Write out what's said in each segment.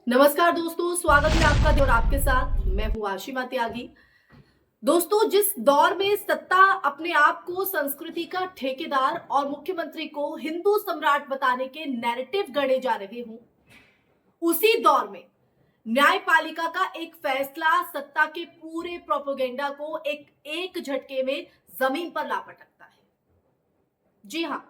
नमस्कार दोस्तों, स्वागत है आपका और आपके साथ मैं हूं आशिमा त्यागी। दोस्तों, जिस दौर में सत्ता अपने आप को संस्कृति का ठेकेदार और मुख्यमंत्री को हिंदू सम्राट बताने के नैरेटिव गढ़े जा रहे हों, उसी दौर में न्यायपालिका का एक फैसला सत्ता के पूरे प्रोपेगेंडा को एक एक झटके में जमीन पर ला पटकता है। जी हां,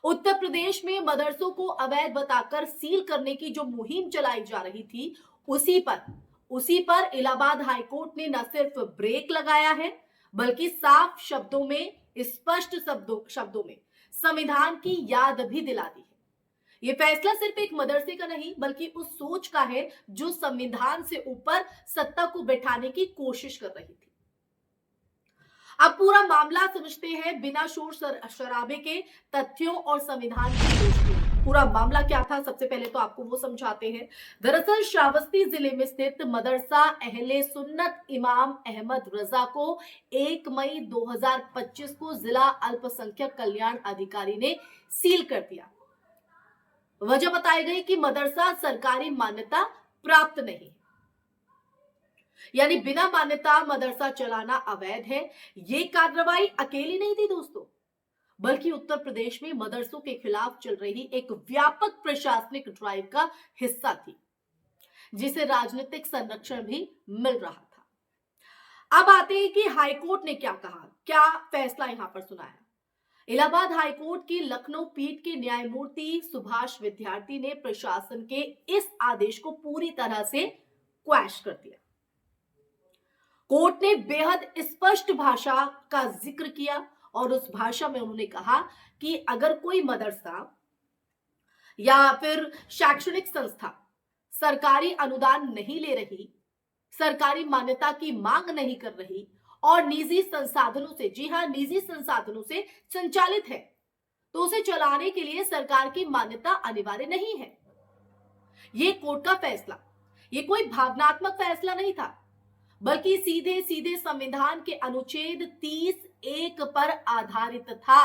उत्तर प्रदेश में मदरसों को अवैध बताकर सील करने की जो मुहिम चलाई जा रही थी, उसी पर इलाहाबाद हाईकोर्ट ने न सिर्फ ब्रेक लगाया है, बल्कि साफ शब्दों में, स्पष्ट शब्दों में संविधान की याद भी दिला दी है। यह फैसला सिर्फ एक मदरसे का नहीं, बल्कि उस सोच का है जो संविधान से ऊपर सत्ता को बैठाने की कोशिश कर रही थी। अब पूरा मामला समझते हैं बिना शोर शराबे के, तथ्यों और संविधान की रोशनी में। पूरा मामला क्या था, सबसे पहले तो आपको वो समझाते हैं। दरअसल श्रावस्ती जिले में स्थित मदरसा अहले सुन्नत इमाम अहमद रजा को 1 मई 2025 को जिला अल्पसंख्यक कल्याण अधिकारी ने सील कर दिया। वजह बताई गई कि मदरसा सरकारी मान्यता प्राप्त नहीं, यानी बिना मान्यता मदरसा चलाना अवैध है। ये कार्रवाई अकेली नहीं थी दोस्तों, बल्कि उत्तर प्रदेश में मदरसों के खिलाफ चल रही एक व्यापक प्रशासनिक ड्राइव का हिस्सा थी, जिसे राजनीतिक संरक्षण भी मिल रहा था। अब आते हैं कि हाईकोर्ट ने क्या कहा, क्या फैसला यहां पर सुनाया। इलाहाबाद हाईकोर्ट की लखनऊ पीठ के न्यायमूर्ति सुभाष विद्यार्थी ने प्रशासन के इस आदेश को पूरी तरह से क्वैश कर दिया। कोर्ट ने बेहद स्पष्ट भाषा का जिक्र किया और उस भाषा में उन्होंने कहा कि अगर कोई मदरसा या फिर शैक्षणिक संस्था सरकारी अनुदान नहीं ले रही, सरकारी मान्यता की मांग नहीं कर रही और निजी संसाधनों से, जी हां, निजी संसाधनों से संचालित है, तो उसे चलाने के लिए सरकार की मान्यता अनिवार्य नहीं है। यह कोर्ट का फैसला, यह कोई भावनात्मक फैसला नहीं था, बल्कि सीधे सीधे संविधान के अनुच्छेद 30(1) पर आधारित था।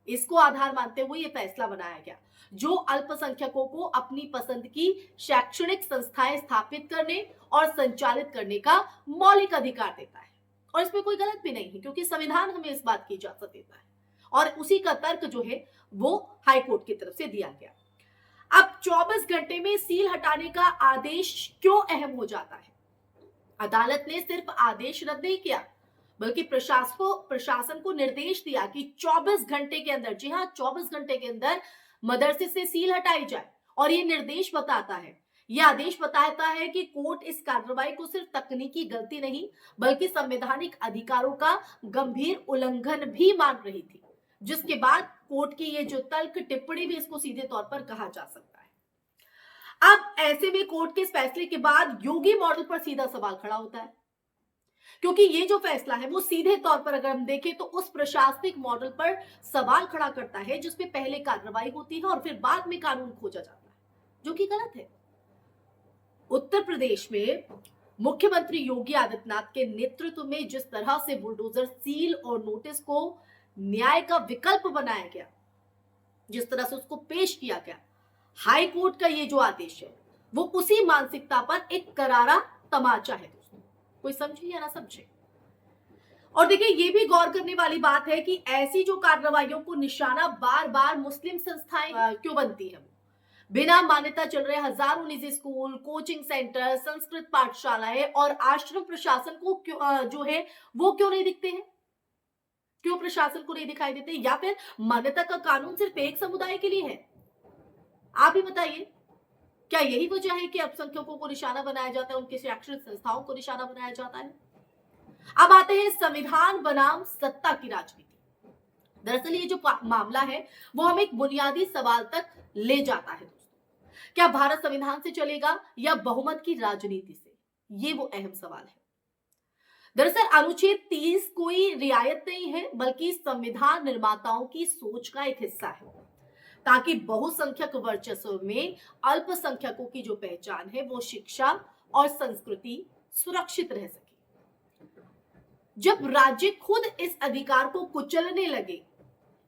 इसको आधार मानते हुए यह फैसला बनाया गया, जो अल्पसंख्यकों को अपनी पसंद की शैक्षणिक संस्थाएं स्थापित करने और संचालित करने का मौलिक अधिकार देता है। और इसमें कोई गलत भी नहीं है, क्योंकि संविधान हमें इस बात की इजाजत देता है और उसी का तर्क जो है वो हाईकोर्ट की तरफ से दिया गया। अब 24 घंटे में सील हटाने का आदेश क्यों अहम हो जाता है? अदालत ने सिर्फ आदेश रद्द नहीं किया, बल्कि प्रशासन को निर्देश दिया कि 24 घंटे के अंदर, जी हां, 24 घंटे के अंदर मदरसे से सील हटाई जाए। और ये निर्देश बताता है, यह आदेश बताता है कि कोर्ट इस कार्रवाई को सिर्फ तकनीकी गलती नहीं, बल्कि संवैधानिक अधिकारों का गंभीर उल्लंघन भी मान रही थी, जिसके बाद कोर्ट की ये जो तल्ख टिप्पणी भी इसको सीधे तौर पर कहा जा सकता है। अब ऐसे में कोर्ट के इस फैसले के बाद योगी मॉडल पर सीधा सवाल खड़ा होता है, क्योंकि ये जो फैसला है वो सीधे तौर पर अगर हम देखें तो उस प्रशासनिक मॉडल पर सवाल खड़ा करता है जिसमें पहले कार्रवाई होती है और फिर बाद में कानून खोजा जाता है, जो कि गलत है। उत्तर प्रदेश में मुख्यमंत्री योगी आदित्यनाथ के नेतृत्व में जिस तरह से बुलडोजर सील और नोटिस को न्याय का विकल्प बनाया गया, जिस तरह से उसको पेश किया गया, हाई कोर्ट का ये जो आदेश है वो उसी मानसिकता पर एक करारा तमाचा है दोस्तों। कोई समझे या ना समझे। और देखिए, ये भी गौर करने वाली बात है कि ऐसी जो कार्रवाइयों को निशाना बार बार मुस्लिम संस्थाएं क्यों बनती है। बिना मान्यता चल रहे हजारों निजी स्कूल, कोचिंग सेंटर, संस्कृत पाठशालाएं और आश्रम प्रशासन को क्यों जो है वो क्यों नहीं दिखते हैं? क्यों प्रशासन को नहीं दिखाई देते? या फिर मान्यता का कानून सिर्फ एक समुदाय के लिए है? आप ही बताइए, क्या यही वजह है कि अल्पसंख्यकों को निशाना बनाया जाता है, उनकी शैक्षणिक संस्थाओं को निशाना बनाया जाता है? अब आते हैं संविधान बनाम सत्ता की राजनीति। दरअसल ये जो मामला है वो हमें एक बुनियादी सवाल तक ले जाता है दोस्तों। क्या भारत संविधान से चलेगा या बहुमत की राजनीति से? ये वो अहम सवाल है। दरअसल अनुच्छेद 30 कोई रियायत नहीं है, बल्कि संविधान निर्माताओं की सोच का एक हिस्सा है, ताकि बहुसंख्यक वर्चस्व में अल्पसंख्यकों की जो पहचान है वो शिक्षा और संस्कृति सुरक्षित रह सके। जब राज्य खुद इस अधिकार को कुचलने लगे,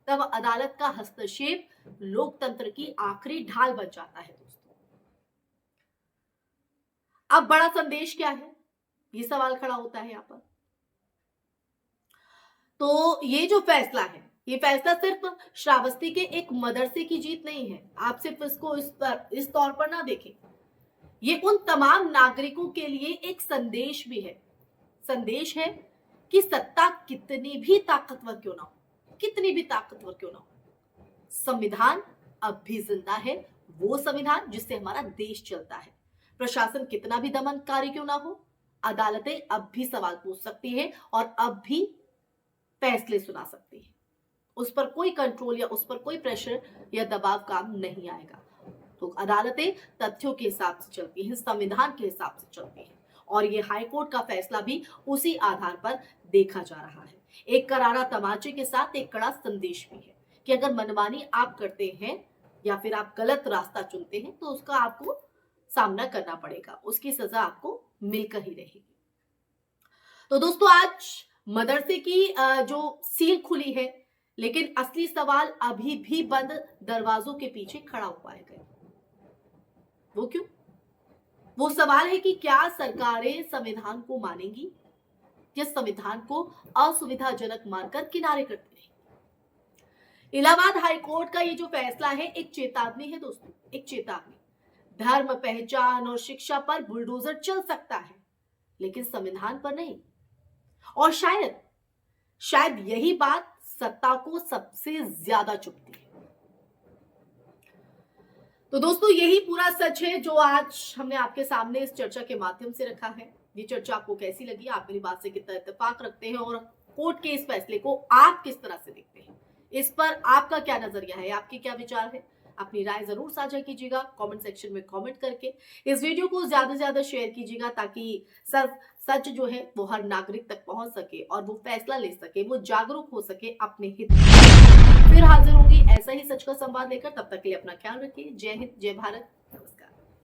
तब अदालत का हस्तक्षेप लोकतंत्र की आखिरी ढाल बन जाता है दोस्तों। अब बड़ा संदेश क्या है, ये सवाल खड़ा होता है यहां पर। तो ये जो फैसला है, ये फैसला सिर्फ श्रावस्ती के एक मदरसे की जीत नहीं है। आप सिर्फ इसको इस तौर पर ना देखें, ये उन तमाम नागरिकों के लिए एक संदेश भी है। संदेश है कि सत्ता कितनी भी ताकतवर क्यों ना हो, कितनी भी ताकतवर क्यों ना हो, संविधान अब भी जिंदा है, वो संविधान जिससे हमारा देश चलता है। प्रशासन कितना भी दमनकारी क्यों ना हो, अदालतें अब भी सवाल पूछ सकती है और अब भी फैसले सुना सकती है। उस पर कोई कंट्रोल या उस पर कोई प्रेशर या दबाव काम नहीं आएगा। तो अदालतें तथ्यों के हिसाब से चलती हैं, संविधान के हिसाब से चलती हैं, और ये हाईकोर्ट का फैसला भी उसी आधार पर देखा जा रहा है। एक करारा तमाचे के साथ एक कड़ा संदेश भी है कि अगर मनमानी आप करते हैं या फिर आप गलत रास्ता चुनते हैं तो उसका आपको सामना करना पड़ेगा, उसकी सजा आपको मिलकर ही रहेगी। तो दोस्तों, आज मदरसे की जो सील खुली है, लेकिन असली सवाल अभी भी बंद दरवाजों के पीछे खड़ा हुआ है। वो क्यों? वो सवाल है कि क्या सरकारें संविधान को मानेंगी या संविधान को असुविधाजनक मानकर किनारे करती रहेंगी। इलाहाबाद हाईकोर्ट का ये जो फैसला है एक चेतावनी है दोस्तों, एक चेतावनी। धर्म, पहचान और शिक्षा पर बुलडोजर चल सकता है, लेकिन संविधान पर नहीं। और शायद यही बात सत्ता को सबसे ज्यादा चुभती है। तो दोस्तों, यही पूरा सच है जो आज हमने आपके सामने इस चर्चा के माध्यम से रखा है। ये चर्चा आपको कैसी लगी, आप मेरी बात से कितना इत्तेफाक रखते हैं और कोर्ट के इस फैसले को आप किस तरह से देखते हैं, इस पर आपका क्या नजरिया है, आपके क्या विचार है, अपनी राय जरूर साझा कीजिएगा कमेंट सेक्शन में कमेंट करके। इस वीडियो को ज्यादा से ज्यादा शेयर कीजिएगा ताकि सच जो है वो हर नागरिक तक पहुंच सके और वो फैसला ले सके, वो जागरूक हो सके अपने हित में। फिर हाजिर होंगी ऐसा ही सच का संवाद लेकर, तब तक के लिए अपना ख्याल रखिए। जय हिंद, जय भारत।